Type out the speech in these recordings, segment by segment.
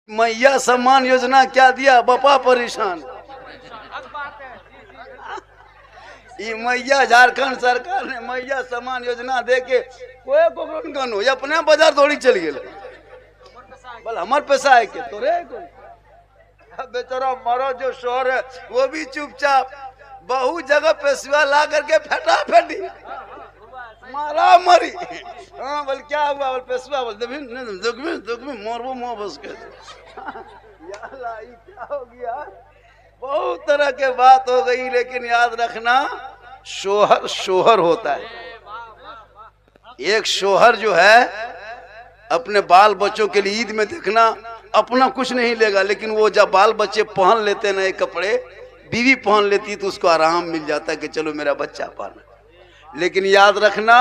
मैया सम्मान योजना क्या दिया, बपा परेशान। ये मैया झारखंड सरकार ने मैया सम्मान योजना दे के कोई को अपने बाजार दौड़ी चल गए, बोल हमार पैसा है के तोरे बेचारा मरो जो शोर है वो भी चुपचाप, बहु जगह पेशवा ला करके फेटा फेटी मारा मरी। हाँ बोल क्या हुआ, बोल पेशवा बोल दुखमी मोरबो मोह बस के क्या हो गया। बहुत तरह के बात हो गई, लेकिन याद रखना शोहर शोहर होता है। एक शोहर जो है अपने बाल बच्चों के लिए ईद में देखना अपना कुछ नहीं लेगा, लेकिन वो जब बाल बच्चे पहन लेते नए कपड़े, बीवी पहन लेती तो उसको आराम मिल जाता है कि चलो मेरा बच्चा पहना। लेकिन याद रखना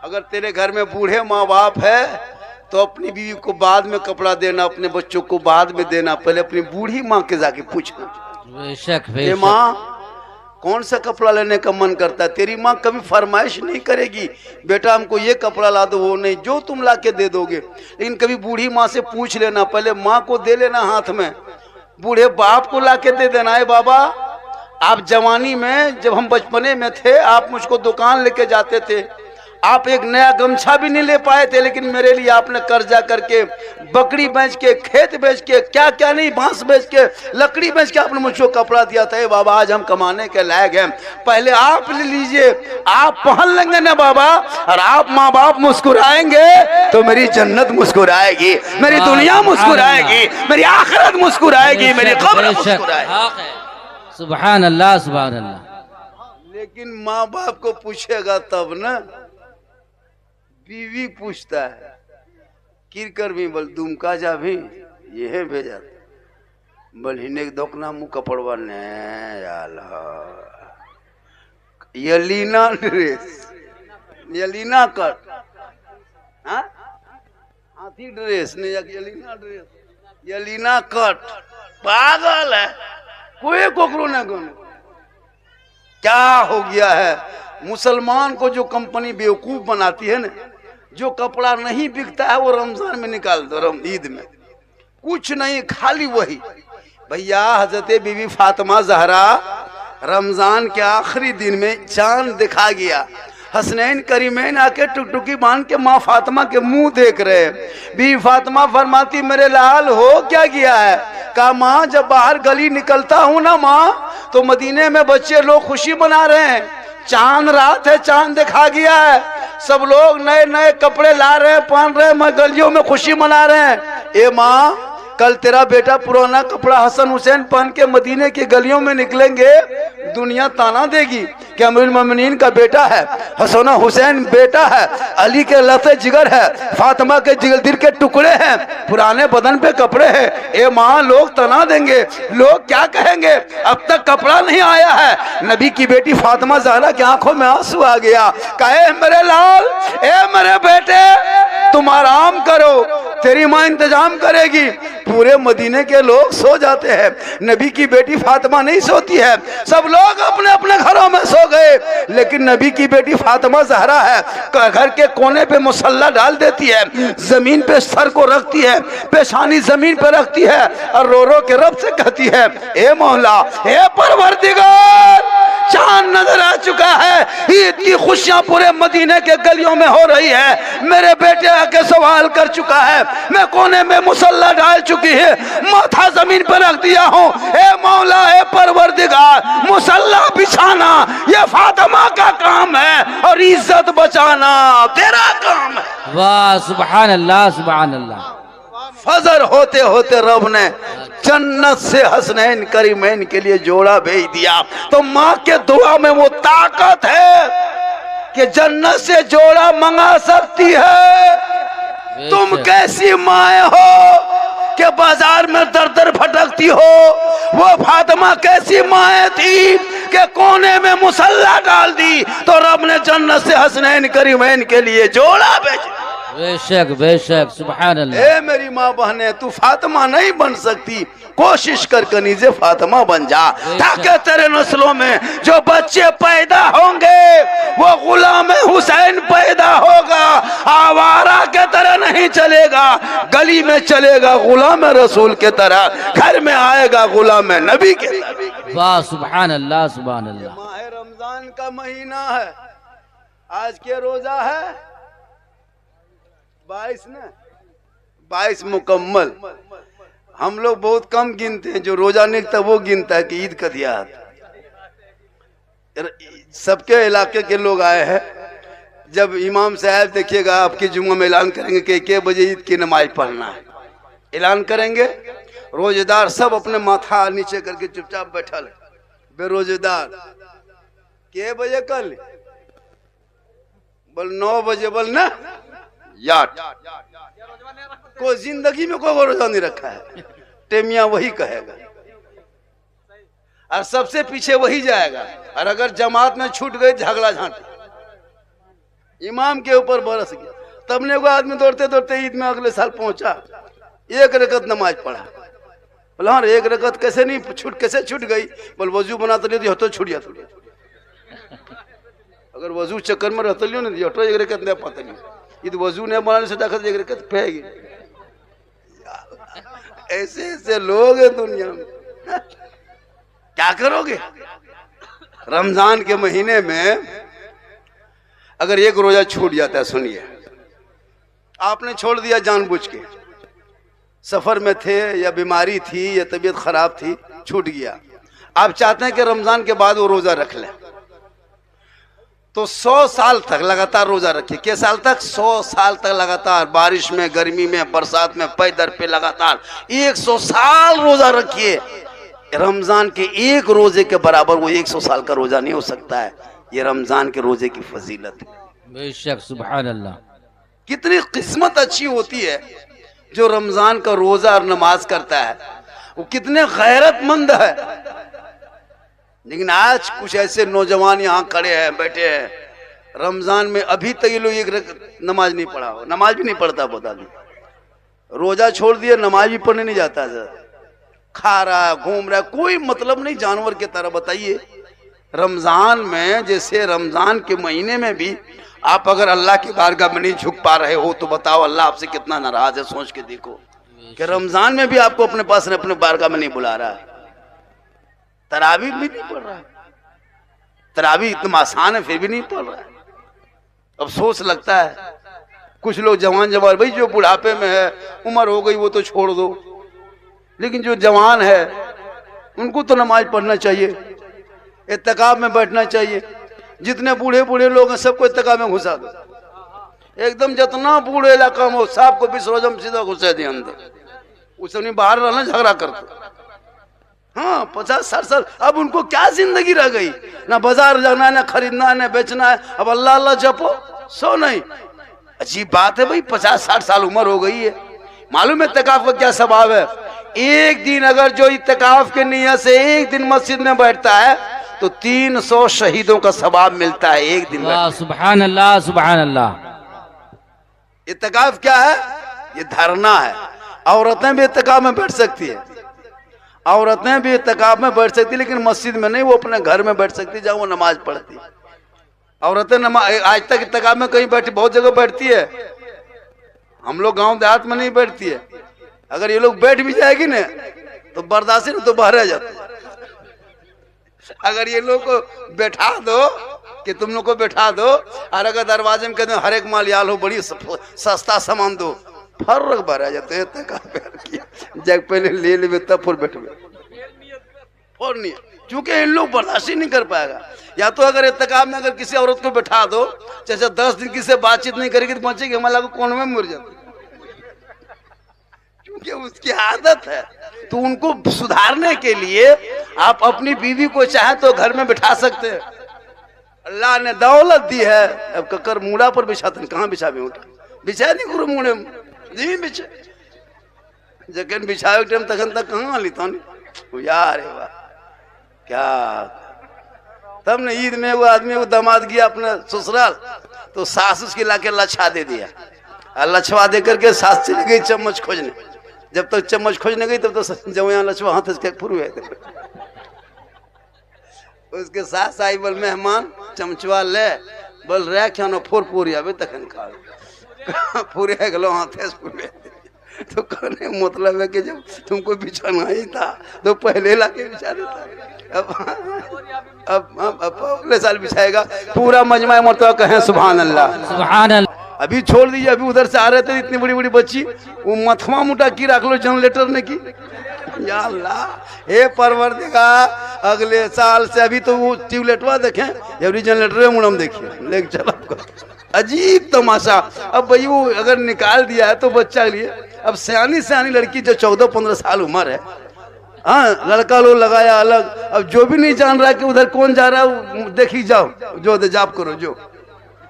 अगर तेरे घर में बूढ़े माँ बाप है तो अपनी बीवी को बाद में कपड़ा देना, अपने बच्चों को बाद में देना, पहले अपनी बूढ़ी माँ के जाके पूछना माँ कौन सा कपड़ा लेने का मन करता है। तेरी माँ कभी फरमाइश नहीं करेगी बेटा हमको ये कपड़ा ला दो, वो नहीं, जो तुम ला के दे दोगे। लेकिन कभी बूढ़ी माँ से पूछ लेना, पहले माँ को दे लेना हाथ में, बूढ़े बाप को ला के दे देना है बाबा आप जवानी में जब हम बचपने में थे आप मुझको दुकान लेके जाते थे, आप एक नया गमछा भी नहीं ले पाए थे, लेकिन मेरे लिए आपने कर्जा करके बकरी बेच के, खेत बेच के, क्या क्या नहीं, बांस बेच के, लकड़ी बेच के आपने मुझको कपड़ा दिया था। बाबा आज हम कमाने के लायक हैं, पहले आप ले लीजिए, आप पहन लेंगे ना बाबा, और आप माँ बाप मुस्कुराएंगे तो मेरी जन्नत मुस्कुराएगी, मेरी दुनिया मुस्कुराएगी, मेरी आखिरत मुस्कुराएगी, मेरी कब्र मुस्कुराएगी। सुभान अल्लाह सुभान अल्लाह। लेकिन माँ बाप को पूछेगा तब ना, बीवी पूछता है किरकर भी बोल तुम का जा भी ये भेजा बोल हिने दोकना मुँह कपड़वा ने यलीना ड्रेस, यलीना कट, हाँ हाथी ड्रेस नहीं, यलीना ड्रेस, यलीना कट, पागल है कोई कोकरो न गनो। क्या हो गया है, मुसलमान को जो कंपनी बेवकूफ बनाती है ना, जो कपड़ा नहीं बिकता है वो रमजान में निकाल दो, ईद में कुछ नहीं, खाली वही। भैया हजरत बीबी फातिमा जहरा रमजान के आखिरी दिन में चांद दिखा गया, हसनैन करीमैन आके टुकटुकी बांध के माँ फातिमा के मुंह देख रहे। बीबी फातिमा फरमाती मेरे लाल हो क्या गया है। कहा माँ जब बाहर गली निकलता हूँ ना माँ तो मदीने में बच्चे लोग खुशी मना रहे हैं, चांद रात है, चांद दिखा गया है, सब लोग नए नए कपड़े ला रहे हैं, पहन रहे हैं, मैं गलियों में खुशी मना रहे हैं। ए माँ कल तेरा बेटा पुराना कपड़ा हसन हुसैन पहन के मदीने की गलियों में निकलेंगे, दुनिया ताना देगी कि अमीरुल मोमिनीन का बेटा है, हसन हुसैन बेटा है, अली के लते जिगर है, फातिमा के दिल के टुकड़े हैं, पुराने बदन पे कपड़े हैं। ए माँ लोग तना देंगे, लोग क्या कहेंगे, अब तक कपड़ा नहीं आया है। नबी की बेटी फातिमा ज़हरा की आंखों में आंसू आ गया, कहे मेरे लाल, ए मेरे बेटे तुम आराम करो, तेरी माँ इंतजाम करेगी। पूरे मदीने के लोग सो जाते हैं, नबी की बेटी फातिमा नहीं सोती है, सब लोग अपने अपने घरों में सो गए, लेकिन नबी की बेटी फातिमा ज़हरा है, घर के कोने पे मुसल्ला डाल देती है, जमीन पे सर को रखती है, पेशानी जमीन पे रखती है और रो रो के रब से कहती है ए मौला, ए परवरदिगार, चांद नजर आ चुका है, ईद की खुशियां पूरे मदीने के गलियों में हो रही है, मेरे बेटे आके सवाल कर चुका है, मैं कोने में मुसल्ला डाल चुकी है, माथा जमीन पर रख दिया हूँ, ए मौला ए परवरदिगार, मुसल्ला बिछाना ये फातिमा का काम है और इज्जत बचाना तेरा काम है। वाह सुभान अल्लाह सुभान अल्लाह। फजर होते होते रब ने जन्नत से हसनैन करीमैन के लिए जोड़ा भेज दिया। तो माँ के दुआ में वो ताकत है कि जन्नत से जोड़ा मंगा सकती है। तुम कैसी माए हो कि बाजार में दर दर भटकती हो, वो फातिमा कैसी माए थी कि कोने में मुसल्ला डाल दी तो रब ने जन्नत से हसनैन करीमैन के लिए जोड़ा भेजा। बेशक बेशक सुभान अल्लाह। ए मेरी माँ बहने, तू फातिमा नहीं बन सकती, कोशिश कर कनीजे फातिमा बन जा, ताकि तेरे नस्लों में जो बच्चे पैदा होंगे वो गुलाम हुसैन पैदा होगा। आवारा के तरह नहीं चलेगा, गली में चलेगा गुलाम रसूल के तरह, घर में आएगा गुलाम नबी के। वाह सुभान अल्लाह सुभान अल्लाह। माह रमजान का महीना है, आज के रोजा है 22 ना, 22 मुकम्मल। हम लोग बहुत कम गिनते हैं, जो रोजा निकलता वो गिनता है कि ईद का दिया। सबके इलाके के लोग आए हैं। जब इमाम साहब देखिएगा आपके जुम्मा में ऐलान करेंगे कि 1 बजे ईद की नमाज पढ़ना है, ऐलान करेंगे, रोजेदार सब अपने माथा नीचे करके चुपचाप बैठा ले। बेरोजेदार के बजे कल बोल 9 बजे बोल ना यार, को जिंदगी में कोई रोजा नहीं रखा है, टेमिया वही कहेगा और सबसे पीछे वही जाएगा। और अगर जमात में छूट गई झगड़ा झांटी, इमाम के ऊपर बरस गया। तब ने वो आदमी दौड़ते दौड़ते ईद में अगले साल पहुंचा, 1 रकत नमाज पढ़ा। बोला हाँ 1 रकत कैसे नहीं छूट, कैसे छूट गई? बोल वजू बना तो लियो तो छूट जाता। अगर वजू चक्कर में रहता लियो नहीं हटो 1 रकत नहीं पता नहीं, ईद वजू नहीं बनाने से देखा 1 रकत फेंगी। ऐसे ऐसे लोग हैं दुनिया में, क्या करोगे? रमजान के महीने में अगर 1 रोजा छूट जाता है, सुनिए, आपने छोड़ दिया जानबूझ के, सफर में थे या बीमारी थी या तबीयत खराब थी, छूट गया, आप चाहते हैं कि रमजान के बाद वो रोजा रख लें, तो 100 साल तक लगातार रोजा रखिए। किस साल तक? 100 साल तक लगातार, बारिश में, गर्मी में, बरसात में, पैदर पे लगातार 100 साल रोजा रखिए। रमजान के 1 रोजे के बराबर वो 100 साल का रोजा नहीं हो सकता है। ये रमजान के रोजे की फजीलत है। बेशक सुभान अल्लाह। कितनी किस्मत अच्छी होती है जो रमजान का रोजा और नमाज करता है, वो कितने गैरतमंद है। लेकिन आज कुछ ऐसे नौजवान यहाँ खड़े हैं, बैठे हैं, रमजान में अभी तक ये लोग 1 नमाज नहीं पढ़ा हो, नमाज भी नहीं पढ़ता बता दी, रोजा छोड़ दिया, नमाज भी पढ़ने नहीं जाता, खा रहा है, घूम रहा है, कोई मतलब नहीं, जानवर की तरह। बताइए रमजान में, जैसे रमजान के महीने में भी आप अगर अल्लाह की बारगाह में नहीं झुक पा रहे हो, तो बताओ अल्लाह आपसे कितना नाराज है। सोच के देखो कि रमजान में भी आपको अपने पास अपने बारगाह में नहीं बुला रहा है, तरावी भी नहीं पढ़ रहा है, तरावी इतना आसान है फिर भी नहीं पढ़ रहा है। अफसोस लगता है। कुछ लोग जवान भाई जो बुढ़ापे में है, उम्र हो गई, वो तो छोड़ दो, लेकिन जो जवान है उनको तो नमाज पढ़ना चाहिए, इत्तिकाफ में बैठना चाहिए। जितने बूढ़े बूढ़े लोग हैं सबको इत्तिकाफ में घुसा दो, एकदम जितना बूढ़े इलाका में हो सबको 20 रोजा में सीधा घुसा दिया अंदर, उसे नहीं बाहर रहना, झगड़ा करते। हाँ 50-60 साल, अब उनको क्या जिंदगी रह गई? ना बाजार जाना है, ना खरीदना है, ना बेचना है, अब अल्लाह अल्लाह जपो, सो नहीं। अजीब बात है भाई, 50-60 साल उम्र हो गई है। मालूम है इत्तिकाफ का क्या स्वभाव है? एक दिन अगर जो इत्तिकाफ के नियत से एक दिन मस्जिद में बैठता है तो 300 शहीदों का सवाब मिलता है एक दिन में। सुभान अल्लाह सुभान अल्लाह। इत्तिकाफ क्या है? ये धरना है। औरतें भी इत्तिकाफ में बैठ सकती है, औरतें भी इत्तिकाफ में बैठ सकती, लेकिन मस्जिद में नहीं, वो अपने घर में बैठ सकती जहाँ वो नमाज पढ़ती। औरतें नमाज आज तक इत्तिकाफ में कहीं बैठी, बहुत जगह बैठती है, हम लोग गांव देहात में नहीं बैठती है। अगर ये लोग बैठ भी जाएगी ना तो बर्दाश्त नहीं, तो बाहर आ जाते। अगर ये लोग को बैठा दो कि तुम लोग को बैठा दो, और अगर दरवाजे में कहते हर एक माल याल हो, बड़ी सस्ता सामान दो, फर्क बाहर आ जाते हैं। जब पहले ले ले तब फिर बैठे और नहीं, क्योंकि इन लोग बर्दाश्त नहीं कर पाएगा। या तो अगर इत्तिकाफ में अगर किसी औरत को बैठा दो, जैसे 10 दिन किसी से बातचीत नहीं करेगी तो पहुंचेगी हमारा को कोने में मर जाती, क्योंकि उसकी आदत है। तो उनको सुधारने के लिए आप अपनी बीवी को चाहे तो घर में बिठा सकते हैं। अल्लाह ने दौलत दी है, अब ककर मूड़ा पर बिछाते हैं, कहाँ बिछा भी बिछा नहीं करो मूड़े में, नहीं बिछा, जगन बिछावे टाइम तक कहाँ ली तो यार वाह क्या। तब ने ईद में वो आदमी वो दामाद गया अपने ससुराल, तो सास उसकी लाके लच्छा दे दिया, लछवा दे करके सास चली गई चम्मच खोजने। जब तक चम्मच खोजने गई तब तो जब यहाँ लछवा हाथ के फुरू है। उसके सास आई बोल मेहमान चमचवा ले बोल रहा क्या ना फोर पूरी अभी तक खा पूरे गलो हाथ पूरे। तो कहने मतलब है कि जब तुमको बिछाना ही था तो पहले लाके बिछा देता। अब अगले साल बिछाएगा। पूरा मजमा मरतबा कहें सुभान अल्लाह सुभान अल्लाह। अभी छोड़ दीजिए, अभी उधर से आ रहे थे इतनी बड़ी बड़ी बच्ची, वो मथवा मुटा की रख लो जनरेटर ने की। या अल्लाह हे परवरदिगार, अगले साल से अभी तो वो ट्यूबलेटवा देखें अभी जनरेटर मुड़म देखिए लेके चल आपको। अजीब तमाशा। अब भाई वो अगर निकाल दिया है तो बच्चा लिए, अब सियानी लड़की जो 14-15 साल उम्र है, हाँ लड़का लोग लगाया अलग। अब जो भी नहीं जान रहा कि उधर कौन जा रहा है देखी जाओ, जो जाप करो जो।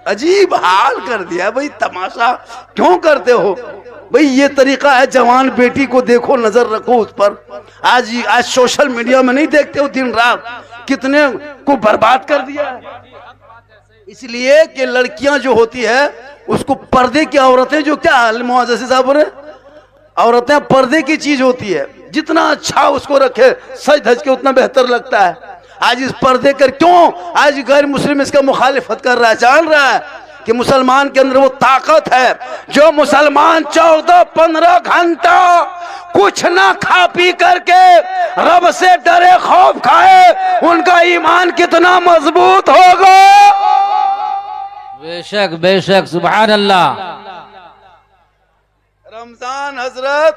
अजीब हाल कर दिया भाई। तमाशा क्यों करते हो भाई? ये तरीका है। जवान बेटी को देखो, नजर रखो उस पर। आज सोशल मीडिया में नहीं देखते हो दिन रात कितने को बर्बाद कर दिया है। इसलिए कि लड़कियां जो होती है उसको पर्दे की औरतें, जो क्या मुआज़ज़ी साहब बोले, औरतें पर्दे की चीज होती है। जितना अच्छा उसको रखे सज धज के उतना बेहतर लगता है। आज इस पर्दे कर क्यों आज गैर मुस्लिम इसका मुखालिफत कर रहा है? जान रहा है कि मुसलमान के अंदर वो ताकत है। जो मुसलमान 14-15 घंटा कुछ ना खा पी करके रब से डरे खौफ खाए, उनका ईमान कितना मजबूत होगा। बेशक बेशक सुभान अल्लाह। रमजान हजरत,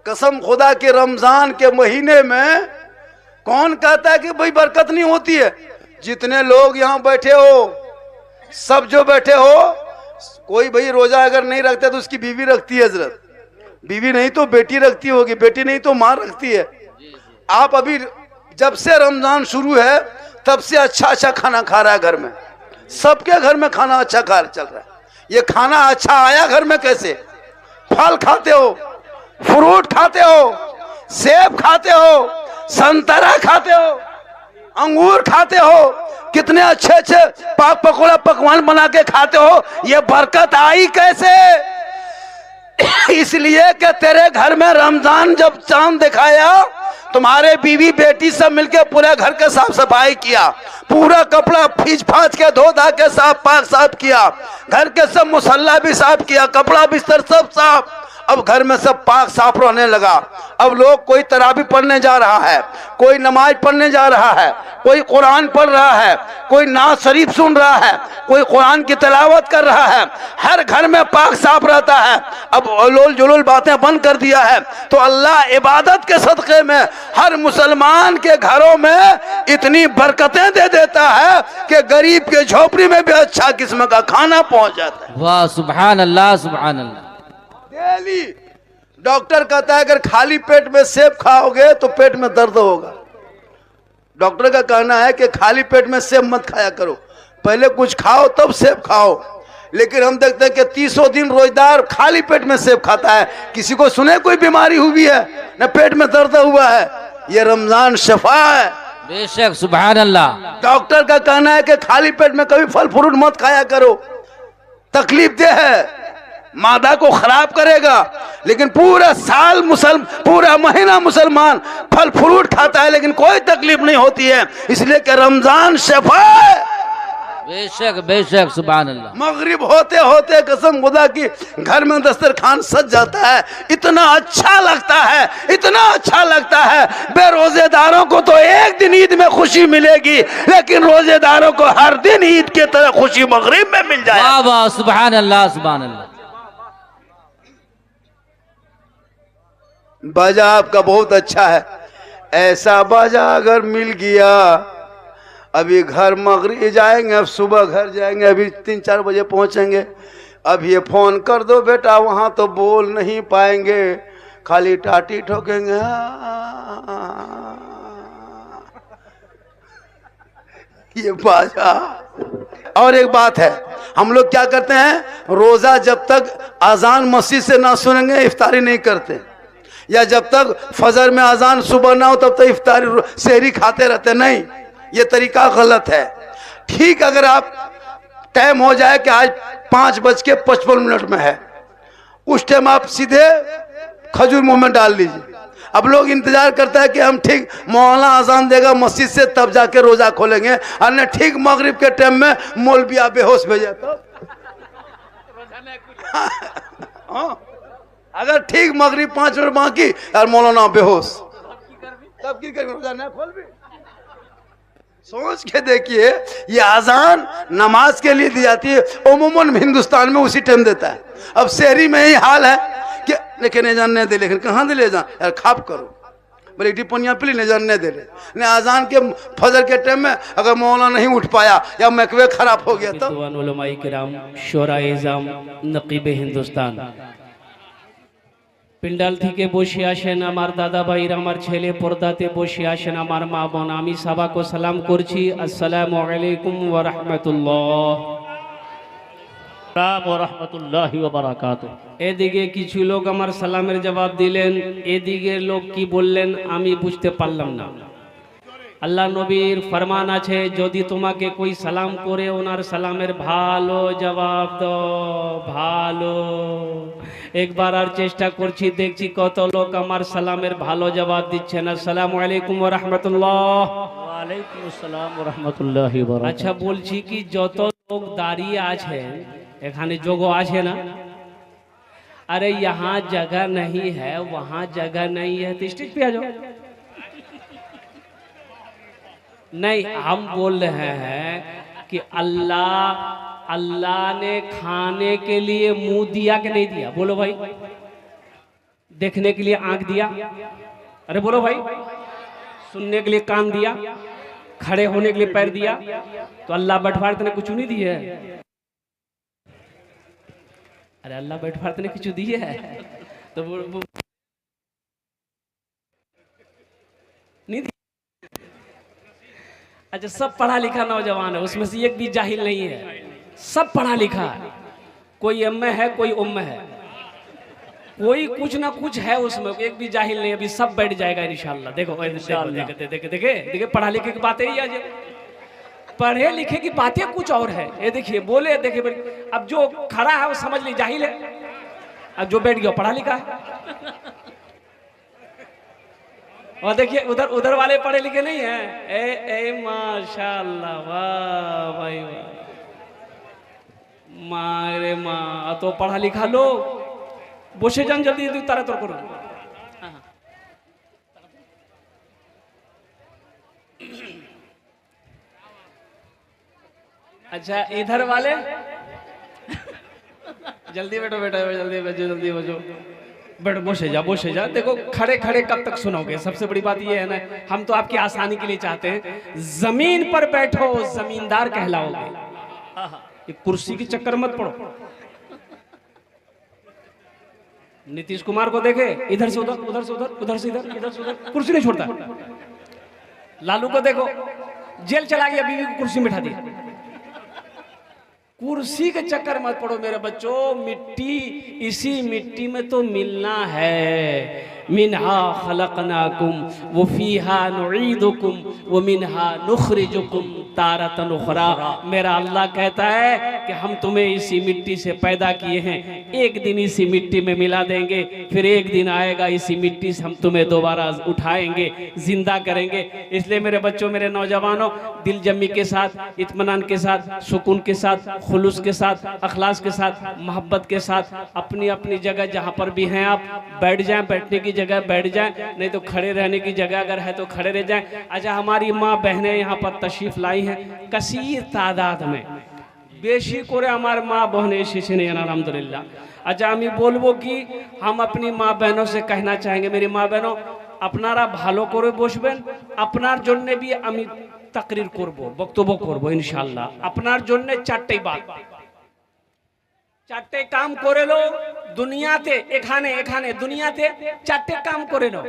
कसम खुदा के रमजान के महीने में कौन कहता है कि भाई बरकत नहीं होती है? जितने लोग यहाँ बैठे हो, सब जो बैठे हो, कोई भाई रोजा अगर नहीं रखता तो उसकी बीवी रखती है हजरत। बीवी नहीं तो बेटी रखती होगी, बेटी नहीं तो माँ रखती है। आप अभी जब से रमजान शुरू है तब से अच्छा खाना खा रहा है घर में। सबके घर में खाना अच्छा खा चल रहा है। ये खाना अच्छा आया घर में कैसे? फल खाते हो, फ्रूट खाते हो, सेब खाते हो, संतरा खाते हो, अंगूर खाते हो, कितने अच्छे अच्छे पाक पकौड़ा पकवान बना के खाते हो। ये बरकत आई कैसे? इसलिए कि तेरे घर में रमजान जब चांद दिखाया, तुम्हारे बीवी बेटी सब मिलके पूरे घर के साफ सफाई किया, पूरा कपड़ा फींच फाच के धो धा के साफ किया, घर के सब मुसल्ला भी साफ किया, कपड़ा बिस्तर सब साफ। अब घर में सब पाक साफ रहने लगा। अब लोग कोई तरावी पढ़ने जा रहा है, कोई नमाज पढ़ने जा रहा है, कोई कुरान पढ़ रहा है, कोई नात शरीफ सुन रहा है, कोई कुरान की तिलावत कर रहा है। हर घर में पाक साफ रहता है। अब उलूल जुलूल बातें बंद कर दिया है। तो अल्लाह इबादत के सदक़े में हर मुसलमान के घरों में इतनी बरकतें दे देता है कि गरीब के झोपड़ी में भी अच्छा किस्म का खाना पहुंच जाता है। वाह सुभान अल्लाह सुभान अल्लाह। डेली डॉक्टर कहता है अगर खाली पेट में सेब खाओगे तो पेट में दर्द होगा। डॉक्टर का कहना है कि खाली पेट में सेब मत खाया करो, पहले कुछ खाओ तब सेब खाओ। लेकिन हम देखते हैं कि 30 दिन रोजदार खाली पेट में सेब खाता है। किसी को सुने कोई बीमारी हुई है न पेट में दर्द हुआ है? ये रमजान शफा है। बेशक सुभान अल्लाह। डॉक्टर का कहना है कि खाली पेट में कभी फल फ्रूट मत खाया करो, तकलीफ दे है, मादा को खराब करेगा। लेकिन पूरा साल पूरा महीना मुसलमान फल फ्रूट खाता है लेकिन कोई तकलीफ नहीं होती है, इसलिए कि रमजान शफा है। बेशक बेशक सुभान अल्लाह। मगरिब होते होते कसम खुदा की घर में दस्तरखान सज जाता है। इतना अच्छा लगता है, इतना अच्छा लगता है। बेरोजेदारों को तो एक दिन ईद में खुशी मिलेगी, लेकिन रोजेदारों को हर दिन ईद के तरह खुशी मगरिब में मिल जाए। वाह वाह सुभान अल्लाह सुभान अल्लाह। बाजा आपका बहुत अच्छा है। ऐसा बाजा अगर मिल गया, अभी घर मगरिब जाएंगे, अब सुबह घर जाएंगे, अभी 3-4 बजे पहुंचेंगे। अब ये फोन कर दो बेटा, वहां तो बोल नहीं पाएंगे, खाली टाटी ठोकेंगे। ये बाजा। और एक बात है, हम लोग क्या करते हैं, रोजा जब तक अजान मस्जिद से ना सुनेंगे इफ्तारी नहीं करते, या जब तक फजर में अजान सुबह ना हो तब तक इफ्तारी सहरी खाते रहते। नहीं, ये तरीका गलत है। ठीक अगर आप टाइम हो जाए कि आज 5:55 में है, उस टाइम आप सीधे खजूर मुंह में डाल लीजिए। अब लोग इंतजार करता है कि हम ठीक मौलाना अजान देगा मस्जिद से तब जाके रोजा खोलेंगे, और न ठीक मगरिब के टाइम में मौलविया बेहोश भेजे तो अगर ठीक मगरिब 5 मिनट बाकी और मौलाना बेहोश, तब की करेंगे? रोजा नहीं खोल भी। सोच के देखिए, ये अजान नमाज के लिए दी जाती है, उमूमन हिंदुस्तान में उसी टाइम देता है। अब शहरी में ही हाल है कि लेकिन नहीं जानने दे, लेकिन कहाँ दे ले जा यार, खाप करो बोले टिप्पणियाँ पली नहीं जानने दे ले। नहीं अजान के फजर के टाइम में अगर मौलाना नहीं उठ पाया या मैकवे खराब हो गया तो उलमाए किराम, शोराए इज़ाम, नकीबे हिंदुस्तान पिंडाल থেকে বসে আসেন আমার দাদা ভাইরা, আমার ছেলে পর্দাতে বসে আসেন আমার মা বোন, আমি সবাইকে সালাম করছি, আসসালামু আলাইকুম ওয়া রাহমাতুল্লাহ। ওয়া রাহমাতুল্লাহি ওয়া বারাকাতুহু। এদিকে কিছু লোক আমার সালামের জবাব দিলেন, এদিকে লোক কি বললেন আমি বুঝতে পারলাম না। আল্লাহ নবীর ফরমান আছে, যদি তোমাকে কই সালাম করে ওনার সালামের ভালো জবাব দাও, ভালো। একবার আর চেষ্টা করছি, দেখছি কত লোক আমার সালামের ভালো জবাব দিচ্ছেন। আসসালামু আলাইকুম ওয়া রাহমাতুল্লাহ। ওয়া আলাইকুম আসসালাম ওয়া রাহমাতুল্লাহি ওয়া বারাকাতুহু। আচ্ছা বলছি কি, যত লোক দাঁড়িয়ে আছেন এখানে যোগও আছে না? अरे यहाँ जगह नहीं है, वहाँ जगह नहीं है, तो स्टेज पे आ जाओ। नहीं, हम बोल रहे हैं कि अल्लाह ने खाने के लिए मुंह दिया कि नहीं दिया? बोलो भाई। देखने के लिए आंख दिया? अरे बोलो भाई। सुनने के लिए कान दिया? खड़े होने के लिए पैर दिया? तो अल्लाह बैठवार ने कुछ नहीं दिया है। अरे अल्लाह बैठवार ने कुछ दिया है तो वो नहीं दिया। अच्छा, सब पढ़ा लिखा नौजवान है, उसमें से एक भी जाहिल नहीं है, सब पढ़ा लिखा है। कोई एमए है, कोई उम्मे है, कोई कुछ ना कुछ है उसमें, एक भी जाहिल नहीं। अभी सब बैठ जाएगा इंशाल्लाह। देखो देखे पढ़ा लिखे की बातें ही आज, पढ़े लिखे की बातें कुछ और है। ये देखिए बोले, देखिए अब जो खड़ा है वो समझ ली जाहिल है, अब जो बैठ गया पढ़ा लिखा है। और देखिए उधर वाले पढ़े लिखे नहीं है। ए माशाल्लाह, वाह भाई वाह, मारे माँ तो पढ़ा लिखा लो। বসে যান, জলদি জলদি তাড়াতাড়ি করুন। अच्छा इधर वाले जल्दी बैठो बेटा, जल्दी बजो, जल्दी बजो, बैठो, बोसे जा। देखो खड़े खड़े कब तक सुनोगे? सबसे बड़ी बात ये है ना, हम तो आपकी आसानी के लिए चाहते हैं, जमीन पर बैठो, जमींदार कहलाओगे। ये कुर्सी के चक्कर मत पड़ो। नीतीश कुमार को देखे, इधर से उधर, उधर से उधर, उधर से इधर, इधर से उधर, कुर्सी नहीं छोड़ता। लालू को देखो, जेल चला गया, बीवी को कुर्सी में बिठा दिया। कुर्सी के चक्कर मत पड़ो मेरे बच्चों, मिट्टी, इसी मिट्टी में तो मिलना है। मिनहा खलकनाकुम व फीहा नुईदुकुम व मिनहा नुखरिजुकुम तारतन उखरा। मेरा अल्लाह कहता है कि हम तुम्हें इसी मिट्टी से पैदा किए हैं, एक दिन इसी मिट्टी में मिला देंगे, फिर एक दिन आएगा इसी मिट्टी से हम तुम्हें दोबारा उठाएंगे, जिंदा करेंगे। इसलिए मेरे बच्चों, मेरे नौजवानों, दिल जमी के साथ, इत्मीनान के साथ, सुकून के साथ, खुलूस के साथ, अखलास के साथ, मोहब्बत के साथ अपनी अपनी जगह जहाँ पर भी हैं आप बैठ जाएं, बैठने की जगह बैठ जाएं, नहीं तो खड़े रहने की जगह अगर है तो खड़े रह जाएं। अच्छा, हमारी माँ बहनें यहाँ पर तशरीफ लाई हैं कसीर तादाद में, বেশি করে আমার মা বহনে এসেছেন আলহামদুলিল্লাহ। अच्छा, আমি বলবো কি, हम अपनी माँ बहनों से कहना चाहेंगे, मेरी माँ बहनों আপনারা ভালো করে বসবেন, আপনার জন্য भी আমি তাকরির করব, বক্তব্য করব ইনশাআল্লাহ। আপনার জন্য চারটি বাত, চারটে কাম করে লো দুনিয়াতে, এখানে এখানে দুনিয়াতে চারটে কাম করে লো,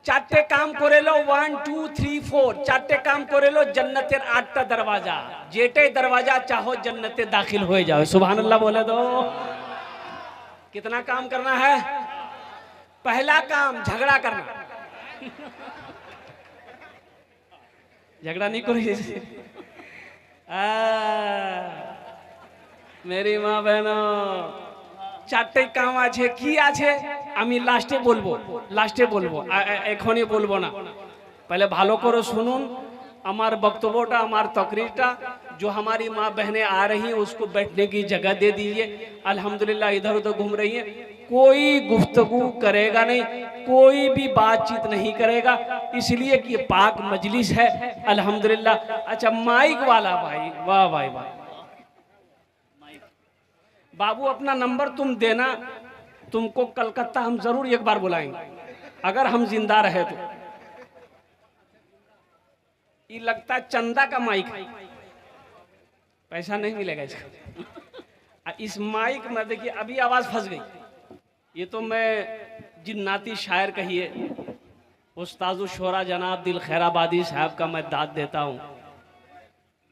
চারটে কাম করে লো, 1 2 3 4, চারটে কাম করে লো, जन्नतेर 8টা दरवाजा, जेटे दरवाजा चाहो जन्नते दाखिल हो जाओ। सुभान अल्लाह बोले दो। कितना काम करना है? पहला काम झगड़ा करना। झगड़ा नहीं करो। मेरी माँ बहनों, চারটে কাম আছে, কি আছে আমি লাস্টে বলবো, এখনই বলবো না। पहले ভালো করে শুনুন আমার বক্তব্যটা, আমার तकरीरটা। जो हमारी माँ बहनें आ रही हैं उसको बैठने की जगह दे दीजिए। अल्हम्दुलिल्लाह इधर उधर घूम रही हैं, कोई गुफ्तगू करेगा नहीं, कोई भी बातचीत नहीं करेगा, इसलिए कि ये पाक मजलिस है। अल्हम्दुलिल्लाह। अच्छा माइक वाला भाई, वाह भाई वाह। बाबू अपना नंबर तुम देना, तुमको कलकत्ता हम जरूर एक बार बुलाएंगे अगर हम जिंदा रहे तो। ये लगता है चंदा का माइक है, पैसा नहीं मिलेगा इसका। इस माइक में देखिए अभी आवाज फंस गई। ये तो मैं जिन्नाती शायर कहिए उस्तादु शोरा जनाब दिल खैराबादी साहब का मैं दाद देता हूँ।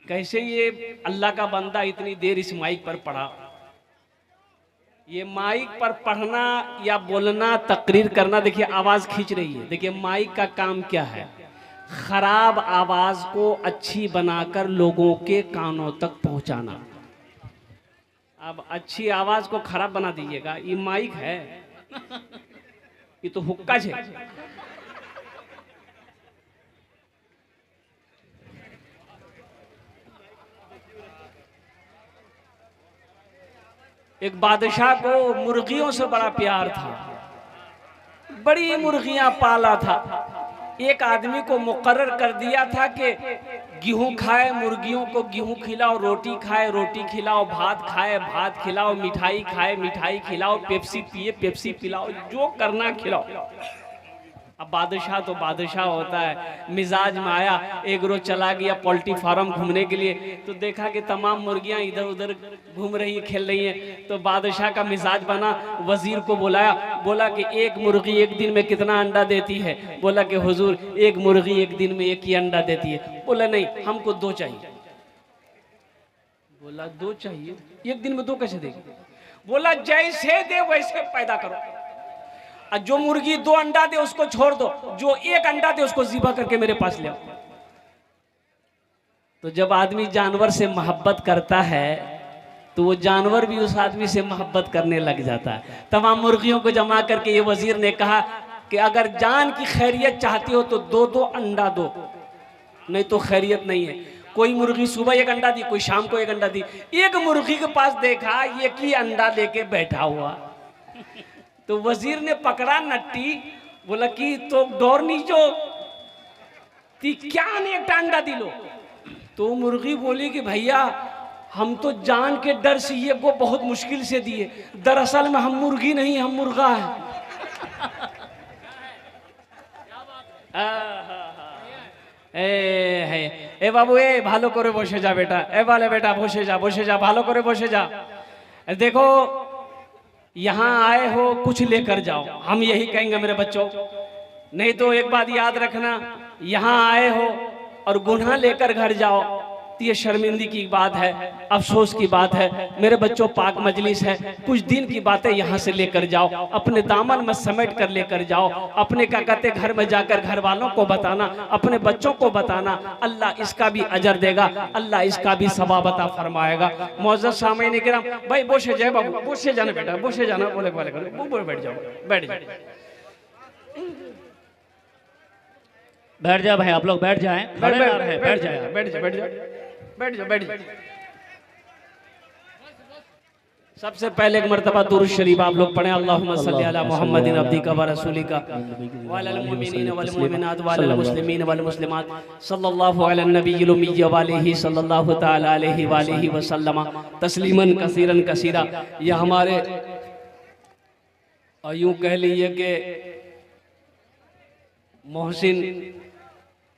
कैसे ये अल्लाह का बंदा इतनी देर इस माइक पर पढ़ा। ये माइक पर पढ़ना या बोलना, तकरीर करना, देखिए आवाज खींच रही है। देखिए माइक का काम क्या है, खराब आवाज को अच्छी बनाकर लोगों के कानों तक पहुंचाना। अब अच्छी आवाज को खराब बना दीजिएगा, ये माइक है, ये तो हुक्का है। एक बादशाह को मुर्गियों से बड़ा प्यार था, बड़ी मुर्गियां पाला था। एक आदमी को मुकर्रर कर दिया था कि गेहूं खाए, मुर्गियों को गेहूं खिलाओ, रोटी खाए रोटी खिलाओ, भात खाए भात खिलाओ, मिठाई खाए मिठाई खिलाओ, पेप्सी पिए पेप्सी पिलाओ, जो करना खिलाओ। अब बादशाह तो बादशाह होता है, मिजाज में आया। एक रोज चला गया पोल्ट्री फार्म घूमने के लिए, तो देखा कि तमाम मुर्गियां इधर उधर घूम रही हैं, खेल रही हैं। तो बादशाह का मिजाज बना, वजीर को बुलाया, बोला कि एक मुर्गी एक दिन में कितना अंडा देती है? बोला कि हुजूर एक मुर्गी एक दिन में एक ही अंडा देती है। बोला नहीं, हमको 2 चाहिए। बोला 2 चाहिए, एक दिन में 2 कैसे देगी? बोला जैसे दे वैसे पैदा करो। जो मुर्गी 2 अंडा दे उसको छोड़ दो, जो 1 अंडा दे उसको ज़िबा करके मेरे पास ले आओ। तो जब आदमी जानवर से मोहब्बत करता है तो वो जानवर भी उस आदमी से मोहब्बत करने लग जाता है। तमाम मुर्गियों को जमा करके ये वजीर ने कहा कि अगर जान की खैरियत चाहती हो तो 2 अंडा दो, नहीं तो खैरियत नहीं है। कोई मुर्गी सुबह 1 अंडा दी, कोई शाम को 1 अंडा दी। एक मुर्गी के पास देखा एक ही अंडा लेके बैठा हुआ, तो वजीर ने पकड़ा नट्टी, बोला कि तो डोरनी जो ती क्या ने एक अंडा दिलो। तो मुर्गी बोली कि भैया हम तो जान के डर से ये को बहुत मुश्किल से दिए, दरअसल में हम मुर्गी नहीं हम मुर्गा है। ए बाबू ए ভালো করে বসে যা बेटा, ए वाले बेटा বসে যা ভালো করে বসে যা। देखो यहाँ आए हो कुछ लेकर जाओ, हम यही कहेंगे मेरे बच्चों। नहीं तो एक बात याद रखना, यहाँ आए हो और गुनाह लेकर घर जाओ तो ये शर्मिंदगी की बात है, अफसोस की बात है। मेरे बच्चों पाक मजलिस है, कुछ दिन की बातें यहाँ से लेकर जाओ, अपने दामन में समेट कर लेकर जाओ। अपने क्या कहते घर में जाकर घर वालों को बताना, अपने बच्चों को बताना, अल्लाह इसका भी अजर देगा, अल्लाह इसका भी सवाब अता फरमाएगा। मौजूद सामईन किराम भाई बोशे जाए बाबू, बोशे जाना बेटा, बोशे जाना, बोले बोले बैठ जाओ बैठ जाए भाई, आप लोग बैठ जाएं, खड़े ना रहें, बैठ जाए। सबसे पहले एक मर्तबा दुरूद शरीफ आप लोग पढ़ें। अल्लाहुम्मा सल्ली अला मुहम्मदिन अब्दिका व रसूलिका वअलल मुमिनीन वल मुमिनात वअलल मुस्लिमीन वल मुस्लिमात सल्लल्लाहु अला नबिय्यिल उम्मी व आलिहि सल्लल्लाहु तआला अलैहि व आलिहि व सल्लम तस्लीमन कसीरन कसीरा। यह हमारे और यूं कह लीजिए कि मोहसिन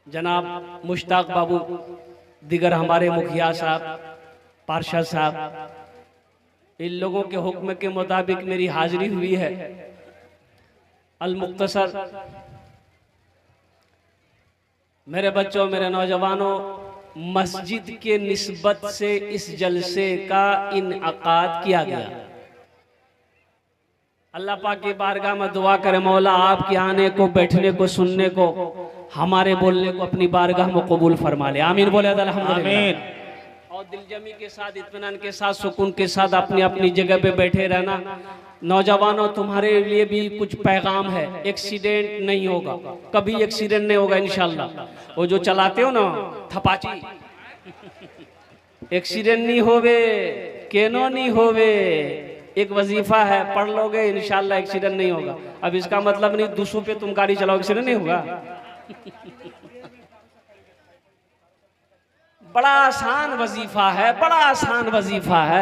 जनाब मुश्ताक बाबू, दिगर हमारे मुखिया साहब, पार्षद साहब, इन लोगों के हुक्म के मुताबिक मेरी हाजिरी हुई है। अल मुख्तसर मेरे बच्चों, मेरे नौजवानों, मस्जिद के निस्बत से इस जलसे का इनअकाद किया गया। अल्लाह पाक की बारगाह में दुआ करें, मौला आपके आने को, बैठने को, सुनने को, हमारे बोलने को अपनी बारगाह में कबूल फरमा ले। आमीन बोले अल्हम्दुलिल्लाह। और दिलजमी के साथ, इत्मीनान के साथ, सुकून के साथ अपनी अपनी जगह पे बैठे रहना। नौजवानों, तुम्हारे लिए भी कुछ पैगाम है। एक्सीडेंट नहीं होगा, कभी एक्सीडेंट नहीं होगा इंशाल्लाह। वो जो चलाते हो ना थपाची, एक्सीडेंट नहीं होवे, केनो नहीं होवे। एक वजीफा है, पढ़ लोगे इंशाल्लाह एक्सीडेंट नहीं होगा। अब इसका मतलब नहीं 200 पे तुम गाड़ी चलाओ एक्सीडेंट नहीं होगा। बड़ा आसान वजीफा है, बड़ा आसान वजीफा है।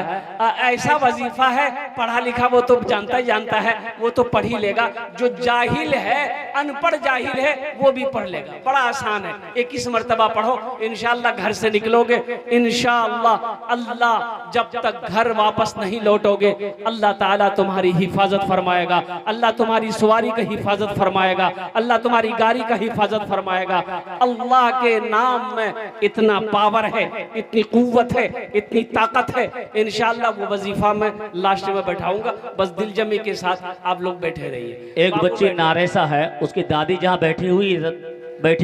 ऐसा वजीफा है, पढ़ा लिखा वो तो जानता ही जानता है, वो तो पढ़ ही लेगा। जो जाहिल है, अनपढ़ जाहिल है, वो भी पढ़ लेगा। बड़ा आसान है, 21 मरतबा पढ़ो, इंशाल्लाह घर से निकलोगे इंशाल्लाह। अल्लाह जब तक घर वापस नहीं लौटोगे, अल्लाह ताला तुम्हारी हिफाजत फरमाएगा, अल्लाह तुम्हारी सवारी का हिफाजत फरमाएगा, अल्लाह तुम्हारी गाड़ी का हिफाजत फरमाएगा। अल्लाह के नाम में इतना पावर है, इतनी कुव्वत है, इतनी ताकत है। इंशाल्लाह वो वजीफा मैं लास्ट में बैठाऊंगा। बस दिल जमी के साथ आप लोग बैठे रहिए। एक बच्ची नारेसा है, उसकी दादी जहाँ बैठी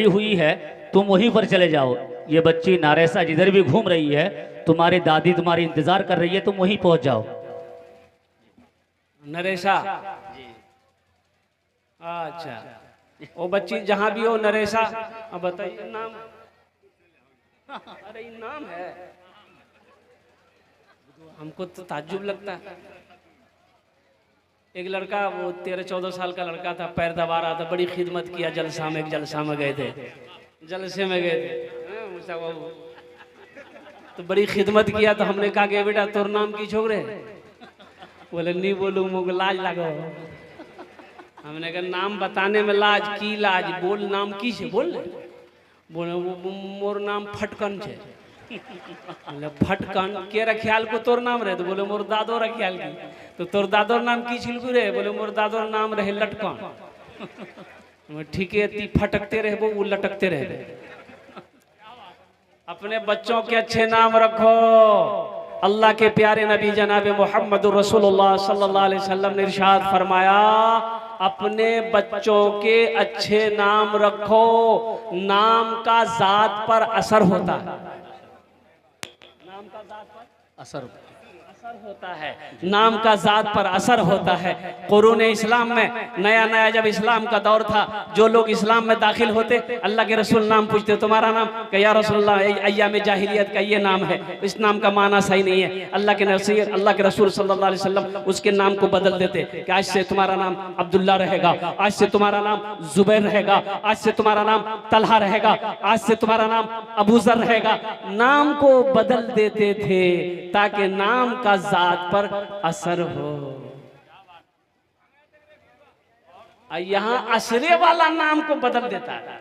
हुई है, तुम वहीं पर चले जाओ। ये बच्ची नारेसा जिधर भी घूम रही है, तुम्हारी दादी तुम्हारी इंतजार कर रही है, तुम वहीं पहुंच जाओ। नरेसा, अच्छा, वो बच्ची जहां भी हो नरेसा, अब बताइए नाम। अरे नाम है, हमको तो ताज्जुब लगता है। एक लड़का, वो 13-14 साल का लड़का था, पैर दबा रहा था, बड़ी खिदमत किया। जलसा में गए थे, जलसे में गए थे, तो बड़ी खिदमत किया। तो हमने कहा कि बेटा तोर नाम की छोकरे? बोले नहीं बोलू, मुझे लाज लगो। हमने कहा नाम बताने में लाज की लाज, बोल नाम की छे बोल। बोले मोर नाम फटकन छे। बोले फटकन के ख्याल को तोर नाम रहे? तो बोले मोर दादो ख्याल की। तो तोर दादोर नाम की छिलकू रे? बोले मोर दादोर नाम रहे लटकन। ठीक है, ती फटकते रहे वो लटकते रहे। अपने बच्चों के अच्छे नाम रखो। अल्लाह के प्यारे नबी जनाब मोहम्मद रसूलुल्लाह सल्लल्लाहु अलैहि वसल्लम ने इरशाद फरमाया, अपने बच्चों के अच्छे नाम रखो। नाम का जात पर असर होता है, नाम का जात पर असर होता है, नाम का जात पर असर होता है। कुरान इस्लाम में नया नया जब इस्लाम का दौर था, जो लोग इस्लाम में दाखिल होते, अल्लाह के रसूल नाम पूछते, तुम्हारा नाम? कि या रसूलल्लाह अय्याम जाहिलियत का ये नाम है, इस नाम का माना सही नहीं है। अल्लाह के रसूल सल्लल्लाहु अलैहि वसल्लम उसके नाम को बदल देते कि आज से तुम्हारा नाम अब्दुल्ला रहेगा, आज से तुम्हारा नाम जुबैर रहेगा, आज से तुम्हारा नाम तलहा रहेगा, आज से तुम्हारा नाम अबूजर रहेगा। नाम को बदल देते थे ताकि नाम का जात पर असर हो। यहां असरे वाला नाम को बदल देता है।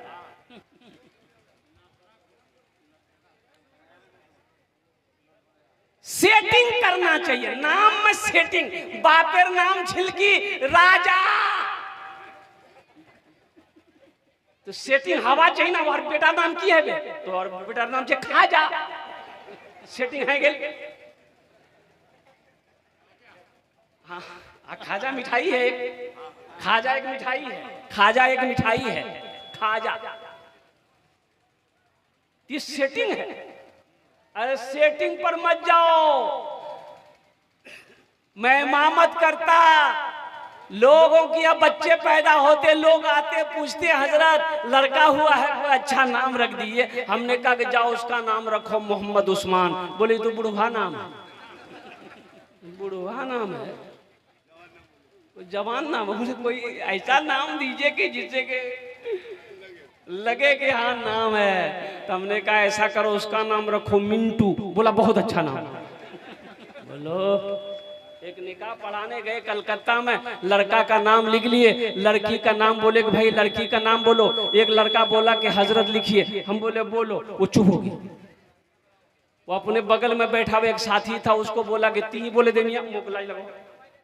सेटिंग करना चाहिए नाम में, सेटिंग। बापेर नाम छिलकी राजा, तो सेटिंग हवा चाहिए ना। और बेटा नाम की है बे, तो और बेटा नाम से खाजा, सेटिंग है गेल। हाँ, खाजा मिठाई है, खाजा एक मिठाई है, खाजा एक मिठाई है, खाजा ये सेटिंग है। अरे सेटिंग पर मत जाओ। मैं इमामत करता, लोगों की अब बच्चे पैदा होते, लोग आते पूछते हजरत लड़का हुआ है, कोई अच्छा नाम रख दीजिए। हमने कहा कि जाओ उसका नाम रखो मोहम्मद उस्मान। बोले तो बुढ़वा नाम है, बुढ़वा नाम है, जवान नाम है। कोई ऐसा नाम दीजिए कि जिससे के लगे कि हाँ नाम है। तो हमने कहा ऐसा करो उसका नाम रखो मिंटू। बोला बहुत अच्छा नाम। बोलो एक निकाह पढ़ाने गए कलकत्ता में, लड़का का नाम लिख लिए, लड़की का नाम बोले कि भाई लड़की का नाम बोलो। एक लड़का बोला कि हजरत लिखिए। हम बोले बोलो, वो चुप हो गई। वो अपने बगल में बैठा हुआ एक साथी था, उसको बोला कि ती बोले दे मियां, मोकलाई लगाओ।